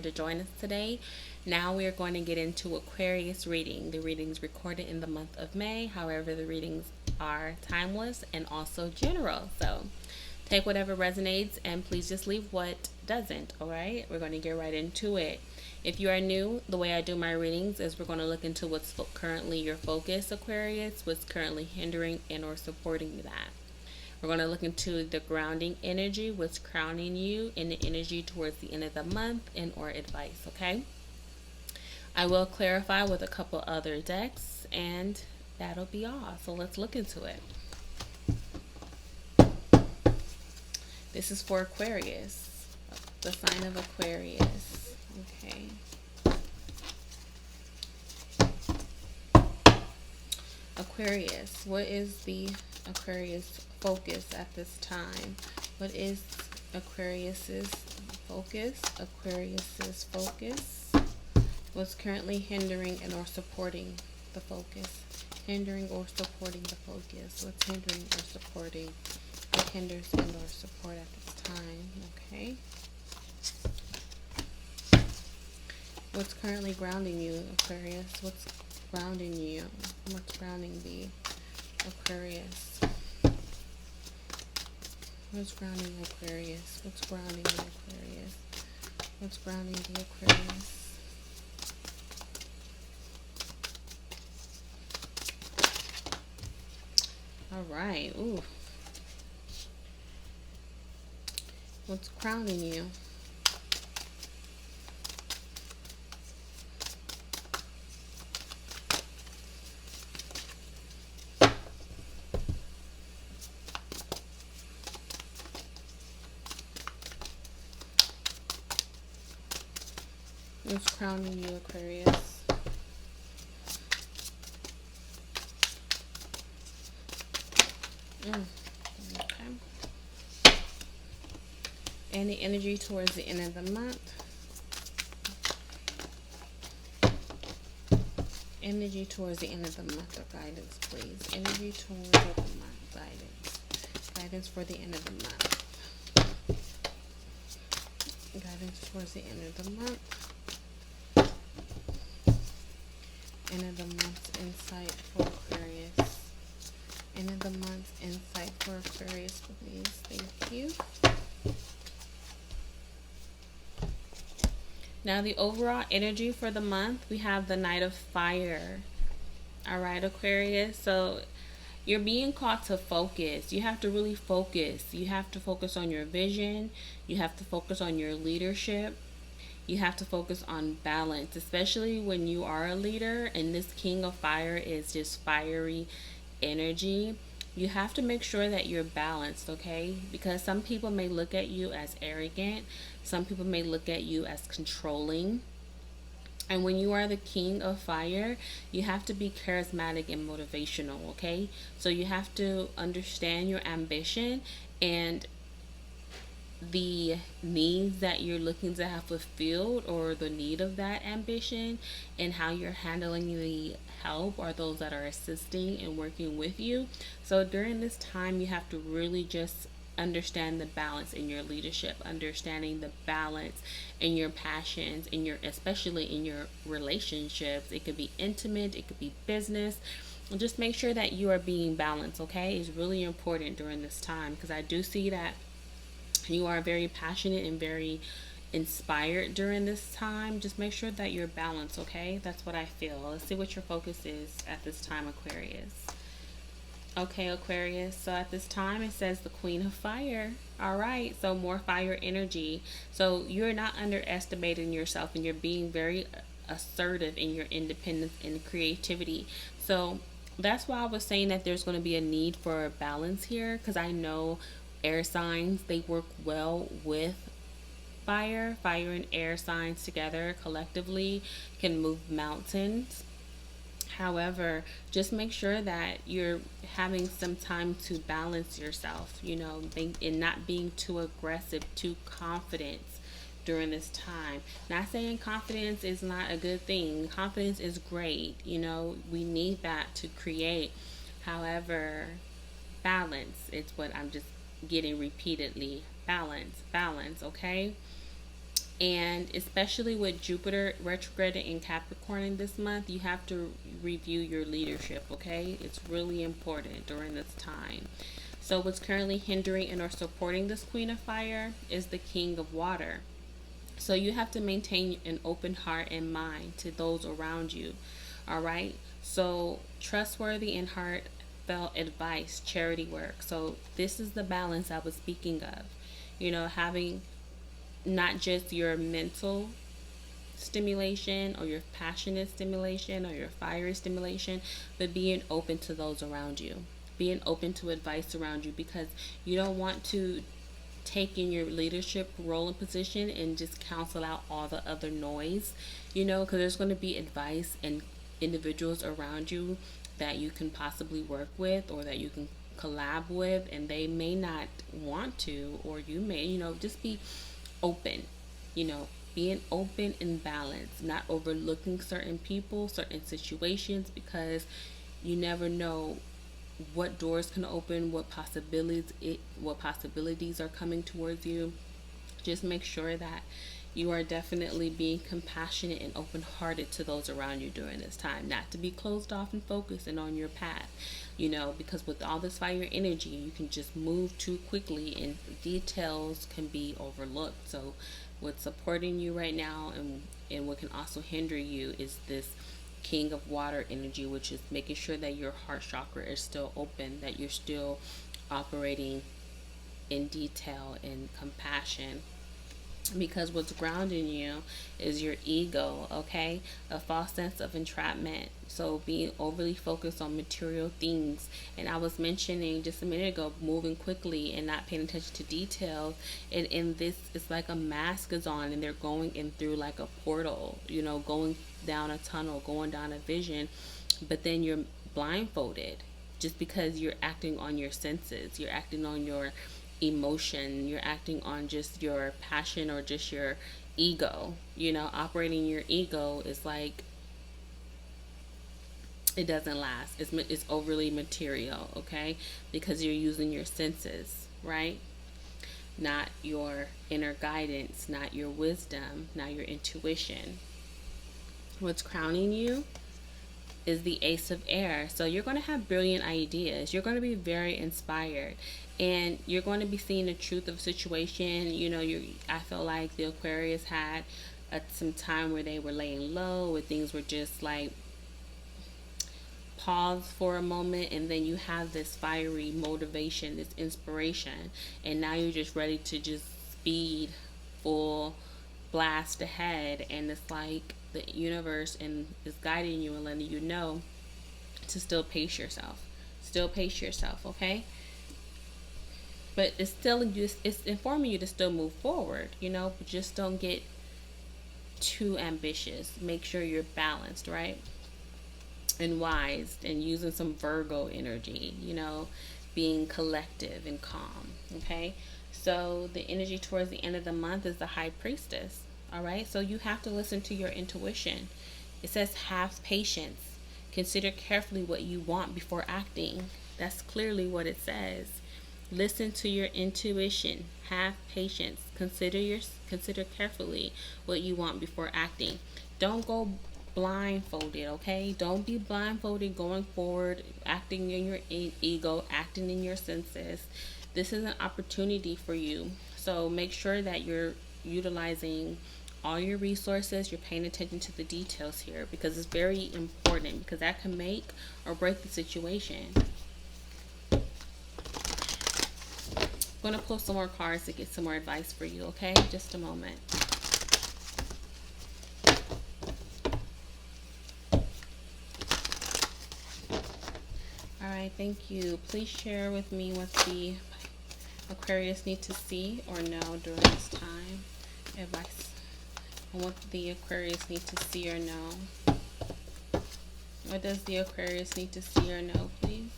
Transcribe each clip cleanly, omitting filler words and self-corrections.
to join us today. Now we are going to get into Aquarius reading. The readings recorded in the month of May. However, the readings are timeless and also general. So take whatever resonates and please just leave what doesn't. All right, we're going to get right into it. If you are new, the way I do my readings is we're going to look into what's currently your focus, Aquarius, what's currently hindering and or supporting that. We're going to look into the grounding energy, what's crowning you, and the energy towards the end of the month and or advice, okay? I will clarify with a couple other decks and that'll be all. So let's look into it. This is for Aquarius, the sign of Aquarius, okay? Aquarius, what is the Aquarius focus at this time? What is Aquarius's focus? Aquarius's focus. What's currently hindering and or supporting the focus? Hindering or supporting the focus. What's hindering or supporting? What hinders and or support at this time? Okay. What's currently grounding you, Aquarius? What's grounding you? What's grounding the Aquarius? What's grounding Aquarius? What's grounding the Aquarius? What's grounding the Aquarius? All right. Ooh. What's crowning you? What's crowning you, Aquarius? Okay. And the energy towards the end of the month. Energy towards the end of the month or guidance, please. Energy towards the end of the month, guidance. Guidance for the end of the month. Guidance towards the end of the month. End of the month's insight for Aquarius. End of the month's insight for Aquarius, please. Thank you. Now the overall energy for the month, we have the Knight of Fire. All right, Aquarius. So you're being called to focus. You have to really focus. You have to focus on your vision. You have to focus on your leadership. You have to focus on balance, especially when you are a leader and this King of Fire is just fiery energy. You have to make sure that you're balanced, okay? Because some people may look at you as arrogant. Some people may look at you as controlling. And when you are the King of Fire, you have to be charismatic and motivational, okay? So you have to understand your ambition and the needs that you're looking to have fulfilled or the need of that ambition and how you're handling the help or those that are assisting and working with you. So during this time, you have to really just understand the balance in your leadership, understanding the balance in your passions, in your, especially in your relationships. It could be intimate, it could be business. And just make sure that you are being balanced, okay? It's really important during this time because I do see that you are very passionate and very inspired during this time. Just make sure that you're balanced, okay? That's what I feel. Let's see what your focus is at this time, Aquarius. Okay, Aquarius. So at this time, it says the Queen of Fire. All right. So more fire energy. So you're not underestimating yourself and you're being very assertive in your independence and creativity. So that's why I was saying that there's going to be a need for balance here because I know air signs, they work well with fire. Fire and air signs together collectively can move mountains. However, just make sure that you're having some time to balance yourself, you know, and not being too aggressive, too confident during this time. Not saying confidence is not a good thing. Confidence is great. You know, we need that to create. However, balance is what I'm just getting repeatedly. Balance, okay? And especially with Jupiter retrograde in Capricorn in this month, you have to review your leadership, okay? It's really important during this time. So what's currently hindering and or supporting this Queen of Fire is the King of Water. So you have to maintain an open heart and mind to those around you. All right? So trustworthy and heartfelt advice, charity work. So this is the balance I was speaking of. Having not just your mental stimulation or your passionate stimulation or your fiery stimulation, but being open to those around you. Being open to advice around you, because you don't want to take in your leadership role and position and just cancel out all the other noise, because there's going to be advice and individuals around you that you can possibly work with or that you can collab with, and they may not want to, or you may, just be open, being open and balanced, not overlooking certain people, certain situations, because you never know what doors can open, what possibilities are coming towards you. Just make sure that you are definitely being compassionate and open-hearted to those around you during this time, not to be closed off and focused and on your path, because with all this fire energy, you can just move too quickly and details can be overlooked. So what's supporting you right now and what can also hinder you is this King of Water energy, which is making sure that your heart chakra is still open, that you're still operating in detail and compassion. Because what's grounding you is your ego, okay? A false sense of entrapment. So being overly focused on material things. And I was mentioning just a minute ago, moving quickly and not paying attention to details. And in this, it's like a mask is on and they're going in through like a portal, going down a tunnel, going down a vision. But then you're blindfolded just because you're acting on your senses. You're acting on your emotion, you're acting on just your passion or just your ego. Operating your ego is like, it doesn't last. It's overly material, okay? Because you're using your senses, right? Not your inner guidance, not your wisdom, not your intuition. What's crowning you is the Ace of Air. So you're going to have brilliant ideas. You're going to be very inspired, and you're going to be seeing the truth of a situation. I feel like the Aquarius had some time where they were laying low, where things were just like pause for a moment, and then you have this fiery motivation, this inspiration, and now you're just ready to just speed full blast ahead. And it's like the universe and is guiding you and letting you know to still pace yourself, okay? But it's still just, it's informing you to still move forward, but just don't get too ambitious. Make sure you're balanced, right? And wise, and using some Virgo energy, being collective and calm, okay? So the energy towards the end of the month is the High Priestess. All right, so you have to listen to your intuition. It says have patience. Consider carefully what you want before acting. That's clearly what it says. Listen to your intuition. Have patience. Consider carefully what you want before acting. Don't go blindfolded, okay? Don't be blindfolded going forward, acting in your ego, acting in your senses. This is an opportunity for you. So make sure that you're utilizing all your resources, you're paying attention to the details here, because it's very important, because that can make or break the situation. I'm going to pull some more cards to get some more advice for you, okay? Just a moment. All right, thank you. Please share with me what the Aquarius need to see or know during this time. Advice on what the Aquarius need to see or know. What does the Aquarius need to see or know, please?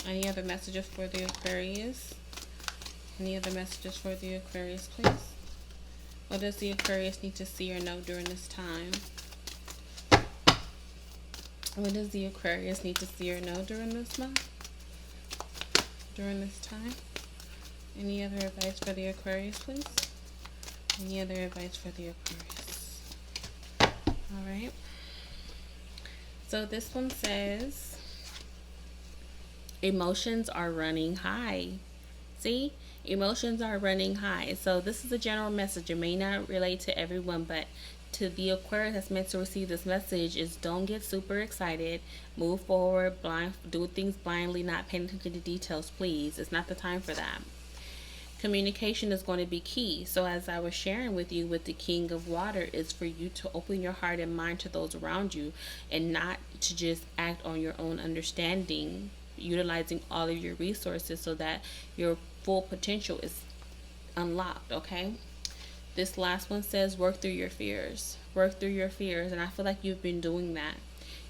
Any other messages for the Aquarius? Any other messages for the Aquarius, please? What does the Aquarius need to see or know during this time? What does the Aquarius need to see or know during this month? during this time? Any other advice for the Aquarius, please? Any other advice for the Aquarius? All right. So this one says, emotions are running high. See? Emotions are running high. So this is a general message. It may not relate to everyone, but to the Aquarius that's meant to receive this message is don't get super excited. Move forward, do things blindly, not paying attention to details, please. It's not the time for that. Communication is going to be key. So as I was sharing with you with the King of Water, is for you to open your heart and mind to those around you and not to just act on your own understanding, utilizing all of your resources so that your full potential is unlocked, okay? This last one says work through your fears. Work through your fears. And I feel like you've been doing that.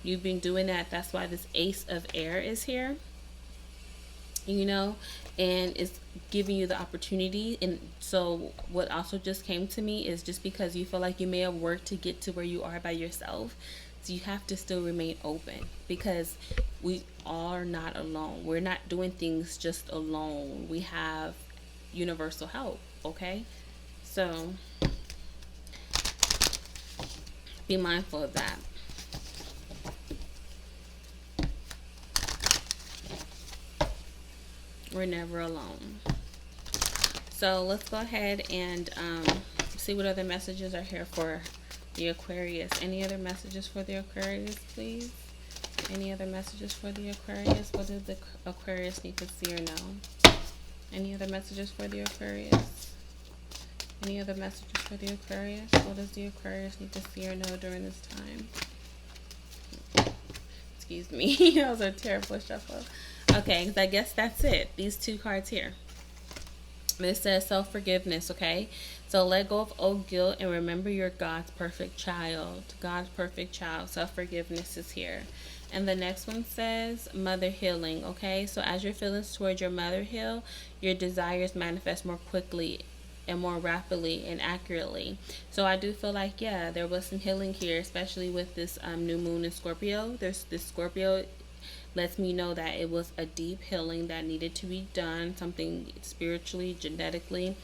You've been doing that. That's why this Ace of Air is here. You know, and it's giving you the opportunity. And so what also just came to me is just because you feel like you may have worked to get to where you are by yourself, so you have to still remain open, because we are not alone. We're not doing things just alone. We have universal help, okay? So be mindful of that. We're never alone. So let's go ahead and see what other messages are here for the Aquarius. Any other messages for the Aquarius, please? Any other messages for the Aquarius? What does the Aquarius need to see or know? Any other messages for the Aquarius? Any other messages for the Aquarius? What does the Aquarius need to see or know during this time? Excuse me. That was a terrible shuffle. Okay, I guess that's it. These two cards here. This says self-forgiveness, okay? So let go of old guilt and remember you're God's perfect child. God's perfect child. Self-forgiveness is here. And the next one says mother healing, okay? So as your feelings towards your mother heal, your desires manifest more quickly and more rapidly and accurately. So I do feel like, yeah, there was some healing here, especially with this new moon in Scorpio. There's this Scorpio lets me know that it was a deep healing that needed to be done, something spiritually, genetically,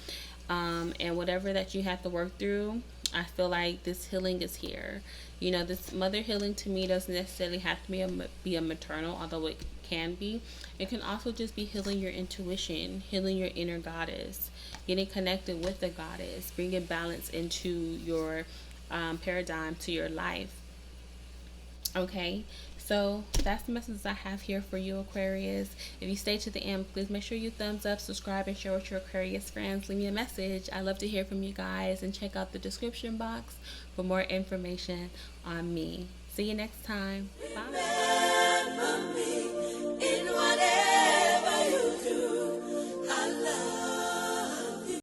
and whatever that you have to work through. I feel like this healing is here. You know, this mother healing to me doesn't necessarily have to be a maternal, although it can be. It can also just be healing your intuition, healing your inner goddess, getting connected with the goddess, bringing balance into your paradigm, to your life. Okay, so that's the message I have here for you, Aquarius. If you stay to the end, please make sure you thumbs up, subscribe, and share with your Aquarius friends. Leave me a message. I love to hear from you guys, and check out the description box for more information on me. See you next time. Bye.